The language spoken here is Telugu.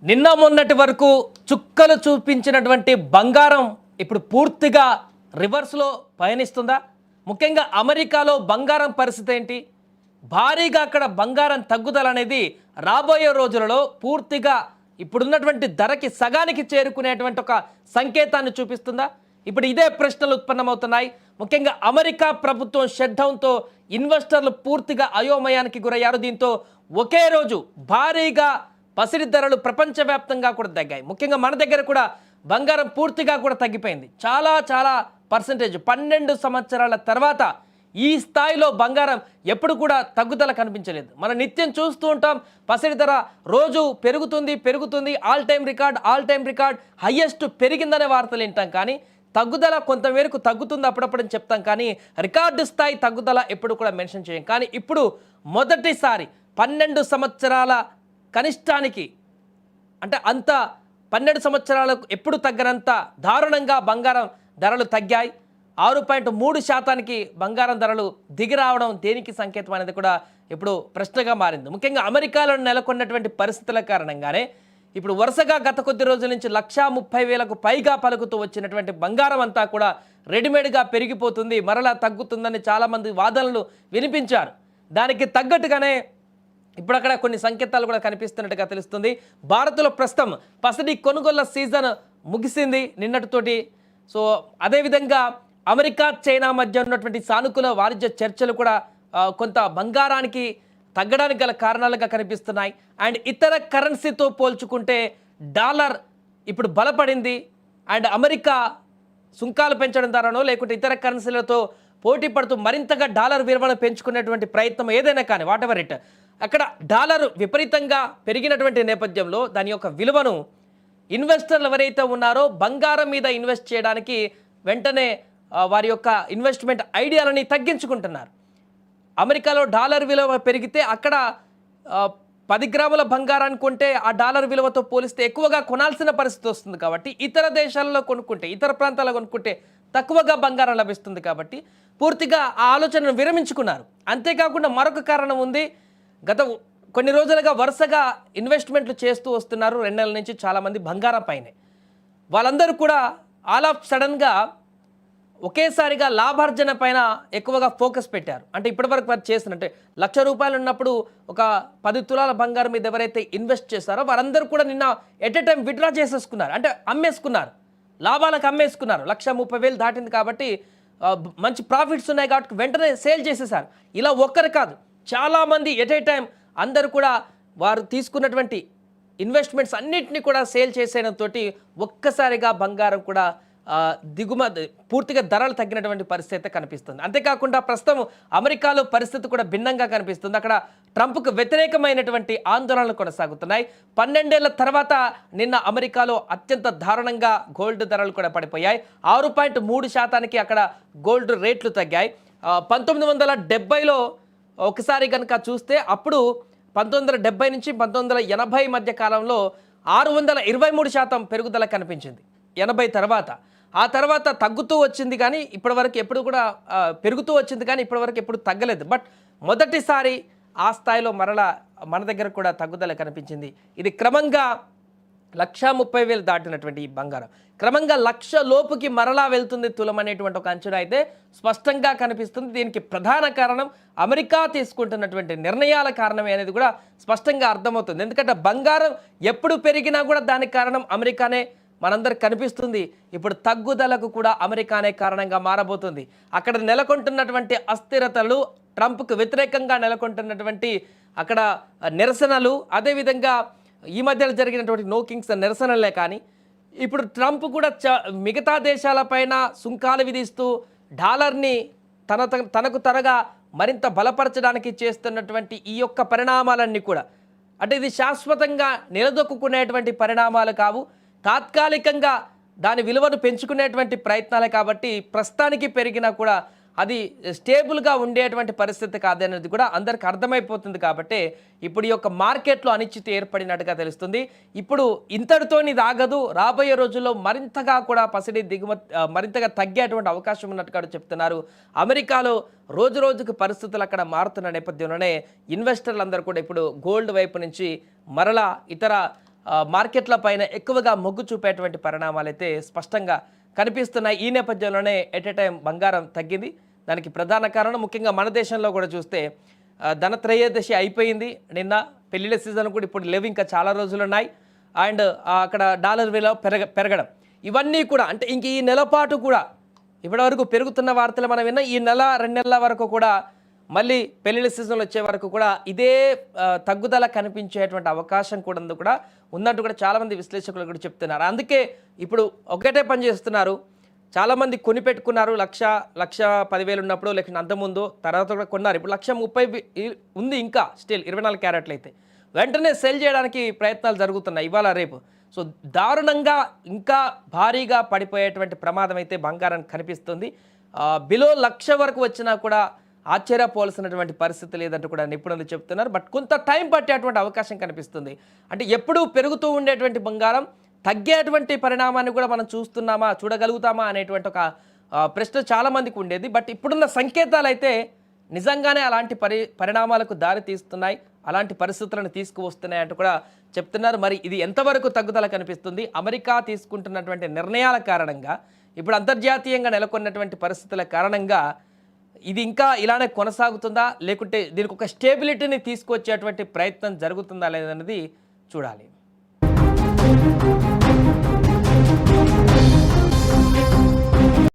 నిన్న మొన్నటి వరకు చుక్కలు చూపించినటువంటి బంగారం ఇప్పుడు పూర్తిగా రివర్స్లో పయనిస్తుందా? ముఖ్యంగా అమెరికాలో బంగారం పరిస్థితి ఏంటి? భారీగా అక్కడ బంగారం తగ్గుదల అనేది రాబోయే రోజులలో పూర్తిగా ఇప్పుడున్నటువంటి ధరకి సగానికి చేరుకునేటువంటి ఒక సంకేతాన్ని చూపిస్తుందా? ఇప్పుడు ఇదే ప్రశ్నలు ఉత్పన్నమవుతున్నాయి. ముఖ్యంగా అమెరికా ప్రభుత్వం షట్డౌన్తో ఇన్వెస్టర్లు పూర్తిగా అయోమయానికి గురయ్యారు. దీంతో ఒకే రోజు భారీగా పసిడి ధరలు ప్రపంచవ్యాప్తంగా కూడా తగ్గాయి. ముఖ్యంగా మన దగ్గర కూడా బంగారం పూర్తిగా కూడా తగ్గిపోయింది. చాలా పర్సెంటేజ్ 12 సంవత్సరాల తర్వాత ఈ స్థాయిలో బంగారం ఎప్పుడు కూడా తగ్గుదల కనిపించలేదు. మనం నిత్యం చూస్తూ ఉంటాం పసిడి ధర రోజు పెరుగుతుంది, ఆల్ టైమ్ రికార్డ్ హైయెస్ట్ పెరిగిందనే వార్తలు వింటాం. కానీ తగ్గుదల కొంతమేరకు తగ్గుతుంది అప్పుడప్పుడు అని చెప్తాం, కానీ రికార్డు స్థాయి తగ్గుదల ఎప్పుడు కూడా మెన్షన్ చేయం. కానీ ఇప్పుడు మొదటిసారి 12 సంవత్సరాల కనిష్టానికి, అంటే అంత 12 సంవత్సరాలకు ఎప్పుడు తగ్గనంత దారుణంగా బంగారం ధరలు తగ్గాయి. 6.3% బంగారం ధరలు దిగి రావడం దేనికి సంకేతం అనేది కూడా ఇప్పుడు ప్రశ్నగా మారింది. ముఖ్యంగా అమెరికాలో నెలకొన్నటువంటి పరిస్థితుల కారణంగానే ఇప్పుడు వరుసగా గత కొద్ది రోజుల నుంచి 1,30,000కు పైగా పలుకుతూ వచ్చినటువంటి బంగారం అంతా కూడా రెడీమేడ్గా పెరిగిపోతుంది, మరలా తగ్గుతుందని చాలామంది వాదనలు వినిపించారు. దానికి తగ్గట్టుగానే ఇప్పుడు అక్కడ కొన్ని సంకేతాలు కూడా కనిపిస్తున్నట్టుగా తెలుస్తుంది. భారత్లో ప్రస్తుతం పసిడి కొనుగోళ్ల సీజన్ ముగిసింది నిన్నటితోటి. సో అదేవిధంగా అమెరికా చైనా మధ్య ఉన్నటువంటి సానుకూల వాణిజ్య చర్చలు కూడా కొంత బంగారానికి తగ్గడానికి గల కారణాలుగా కనిపిస్తున్నాయి. అండ్ ఇతర కరెన్సీతో పోల్చుకుంటే డాలర్ ఇప్పుడు బలపడింది. అండ్ అమెరికా సుంకాలు పెంచడం ద్వారానో లేకుంటే ఇతర కరెన్సీలతో పోటీ పడుతూ మరింతగా డాలర్ విలువను పెంచుకునేటువంటి ప్రయత్నం ఏదైనా కానీ వాట్ ఎవర్ ఇట్, అక్కడ డాలర్ విపరీతంగా పెరిగినటువంటి నేపథ్యంలో దాని యొక్క విలువను ఇన్వెస్టర్లు ఎవరైతే ఉన్నారో బంగారం మీద ఇన్వెస్ట్ చేయడానికి వెంటనే వారి యొక్క ఇన్వెస్ట్మెంట్ ఐడియాలని తగ్గించుకుంటున్నారు. అమెరికాలో డాలర్ విలువ పెరిగితే అక్కడ 10 గ్రాముల బంగారాన్ని కొంటే ఆ డాలర్ విలువతో పోలిస్తే ఎక్కువగా కొనాల్సిన పరిస్థితి వస్తుంది. కాబట్టి ఇతర దేశాలలో కొనుక్కుంటే, ఇతర ప్రాంతాల్లో కొనుక్కుంటే తక్కువగా బంగారం లభిస్తుంది. కాబట్టి పూర్తిగా ఆ ఆలోచనను విరమించుకున్నారు. అంతేకాకుండా మరొక కారణం ఉంది. గత కొన్ని రోజులుగా వరుసగా ఇన్వెస్ట్మెంట్లు చేస్తూ వస్తున్నారు 2 నెలల నుంచి చాలామంది బంగారం పైనే. వాళ్ళందరూ కూడా ఆల్ ఆఫ్ సడన్గా ఒకేసారిగా లాభార్జన పైన ఎక్కువగా ఫోకస్ పెట్టారు. అంటే ఇప్పటివరకు వారు చేసినట్టే ₹1,00,000 ఉన్నప్పుడు ఒక 10 తులాల బంగారం మీద ఎవరైతే ఇన్వెస్ట్ చేశారో వారందరూ కూడా నిన్న ఎట్ ఎ టైం విత్డ్రా చేసేసుకున్నారు. అంటే అమ్మేసుకున్నారు, లాభాలకు అమ్మేసుకున్నారు. 1,30,000 దాటింది కాబట్టి మంచి ప్రాఫిట్స్ ఉన్నాయి కాబట్టి వెంటనే సేల్ చేసేసారు. ఇలా ఒక్కరు కాదు, చాలామంది ఎట్ ఏ టైం అందరూ కూడా వారు తీసుకున్నటువంటి ఇన్వెస్ట్మెంట్స్ అన్నింటినీ కూడా సేల్ చేసేయడంతో ఒక్కసారిగా బంగారం కూడా పూర్తిగా ధరలు తగ్గినటువంటి పరిస్థితి అయితే కనిపిస్తుంది. అంతేకాకుండా ప్రస్తుతం అమెరికాలో పరిస్థితి కూడా భిన్నంగా కనిపిస్తుంది. అక్కడ ట్రంప్కు వ్యతిరేకమైనటువంటి ఆందోళనలు కొనసాగుతున్నాయి. 12 ఏళ్ల తర్వాత నిన్న అమెరికాలో అత్యంత దారుణంగా గోల్డ్ ధరలు కూడా పడిపోయాయి. 6.3% అక్కడ గోల్డ్ రేట్లు తగ్గాయి. 1970లో ఒకసారి కనుక చూస్తే అప్పుడు 1970 నుంచి 1980 మధ్య కాలంలో 623% పెరుగుదల కనిపించింది 80 తర్వాత. ఆ తర్వాత తగ్గుతూ వచ్చింది కానీ ఇప్పటివరకు ఎప్పుడు కూడా పెరుగుతూ వచ్చింది కానీ ఇప్పటివరకు ఎప్పుడు తగ్గలేదు. బట్ మొదటిసారి ఆ స్థాయిలో మరలా మన దగ్గర కూడా తగ్గుదల కనిపించింది. ఇది క్రమంగా 1,30,000 దాటినటువంటి ఈ బంగారం క్రమంగా 1,00,000 లోపుకి మరలా వెళ్తుంది తులం అనేటువంటి ఒక అంచనా అయితే స్పష్టంగా కనిపిస్తుంది. దీనికి ప్రధాన కారణం అమెరికా తీసుకుంటున్నటువంటి నిర్ణయాల కారణమే అనేది కూడా స్పష్టంగా అర్థమవుతుంది. ఎందుకంటే బంగారం ఎప్పుడు పెరిగినా కూడా దానికి కారణం అమెరికానే మనందరికి కనిపిస్తుంది. ఇప్పుడు తగ్గుదలకు కూడా అమెరికానే కారణంగా మారబోతుంది. అక్కడ నెలకొంటున్నటువంటి అస్థిరతలు, ట్రంప్కు వ్యతిరేకంగా నెలకొంటున్నటువంటి అక్కడ నిరసనలు, అదేవిధంగా ఈ మధ్యలో జరిగినటువంటి నో కింగ్స్ నిరసనలే కానీ ఇప్పుడు ట్రంప్ కూడా మిగతా దేశాలపైన సుంకాలు విధిస్తూ డాలర్ని తనకు తరగా మరింత బలపరచడానికి చేస్తున్నటువంటి ఈ యొక్క పరిణామాలన్నీ కూడా, అంటే ఇది శాశ్వతంగా నిలదొక్కునేటువంటి పరిణామాలు కావు, తాత్కాలికంగా దాని విలువను పెంచుకునేటువంటి ప్రయత్నాలే. కాబట్టి ప్రస్తుతానికి పెరిగినా కూడా అది స్టేబుల్గా ఉండేటువంటి పరిస్థితి కాదనేది కూడా అందరికి అర్థమైపోతుంది. కాబట్టి ఇప్పుడు ఈ యొక్క మార్కెట్లో అనిశ్చితి ఏర్పడినట్టుగా తెలుస్తుంది. ఇప్పుడు ఇంతటితోని ఇది ఆగదు, రాబోయే రోజుల్లో మరింతగా కూడా పసిడి దిగుమతి మరింతగా తగ్గేటువంటి అవకాశం ఉన్నట్టుగా చెప్తున్నారు. అమెరికాలో రోజు రోజుకు పరిస్థితులు అక్కడ మారుతున్న నేపథ్యంలోనే ఇన్వెస్టర్లు అందరూ కూడా ఇప్పుడు గోల్డ్ వైపు నుంచి మరలా ఇతర మార్కెట్ల పైన ఎక్కువగా మొగ్గు చూపేటువంటి పరిణామాలు అయితే స్పష్టంగా కనిపిస్తున్నాయి. ఈ నేపథ్యంలోనే ఎట్ ఎ టైం బంగారం తగ్గింది. దానికి ప్రధాన కారణం ముఖ్యంగా మన దేశంలో కూడా చూస్తే ధనత్రయోదశి అయిపోయింది నిన్న. పెళ్లిళ్ళ సీజన్ కూడా ఇప్పుడు లేవు, ఇంకా చాలా రోజులు ఉన్నాయి. అండ్ అక్కడ డాలర్ విలువ పెరగడం ఇవన్నీ కూడా అంటే ఇంక ఈ నెల పాటు కూడా ఇప్పటివరకు పెరుగుతున్న వార్తలు మనం విన్నా. ఈ నెల 2 నెలల వరకు కూడా మళ్ళీ పెళ్లిళ్ళ సీజన్లు వచ్చే వరకు కూడా ఇదే తగ్గుదల కనిపించేటువంటి అవకాశం కూడా ఉన్నట్టు కూడా చాలామంది విశ్లేషకులు కూడా చెప్తున్నారు. అందుకే ఇప్పుడు ఒకటే పని చేస్తున్నారు. చాలామంది కొనిపెట్టుకున్నారు. 1,10,000 ఉన్నప్పుడు లేకపోతే అంతకుముందు తర్వాత కూడా కొన్నారు. ఇప్పుడు 1,30,000 ఉంది ఇంకా స్టిల్ 24 క్యారెట్లు అయితే వెంటనే సెల్ చేయడానికి ప్రయత్నాలు జరుగుతున్నాయి ఇవాళ రేపు. సో దారుణంగా ఇంకా భారీగా పడిపోయేటువంటి ప్రమాదం అయితే బంగారం కనిపిస్తుంది. బిలో 1,00,000 వరకు వచ్చినా కూడా ఆశ్చర్యపోవాల్సినటువంటి పరిస్థితి లేదంటూ కూడా నిపుణులు చెప్తున్నారు. బట్ కొంత టైం పట్టేటువంటి అవకాశం కనిపిస్తుంది. అంటే ఎప్పుడూ పెరుగుతూ ఉండేటువంటి బంగారం తగ్గేటువంటి పరిణామాన్ని కూడా మనం చూడగలుగుతామా అనేటువంటి ఒక ప్రశ్న చాలామందికి ఉండేది. బట్ ఇప్పుడున్న సంకేతాలు అయితే నిజంగానే అలాంటి పరిణామాలకు దారి తీస్తున్నాయి, అలాంటి పరిస్థితులను తీసుకువస్తున్నాయి అంటూ కూడా చెప్తున్నారు. మరి ఇది ఎంతవరకు తగ్గుదల కనిపిస్తుంది? అమెరికా తీసుకుంటున్నటువంటి నిర్ణయాల కారణంగా, ఇప్పుడు అంతర్జాతీయంగా నెలకొన్నటువంటి పరిస్థితుల కారణంగా ఇది ఇంకా ఇలానే కొనసాగుతుందా, లేకుంటే దీనికి ఒక స్టేబిలిటీని తీసుకొచ్చేటువంటి ప్రయత్నం జరుగుతుందా లేదన్నది చూడాలి.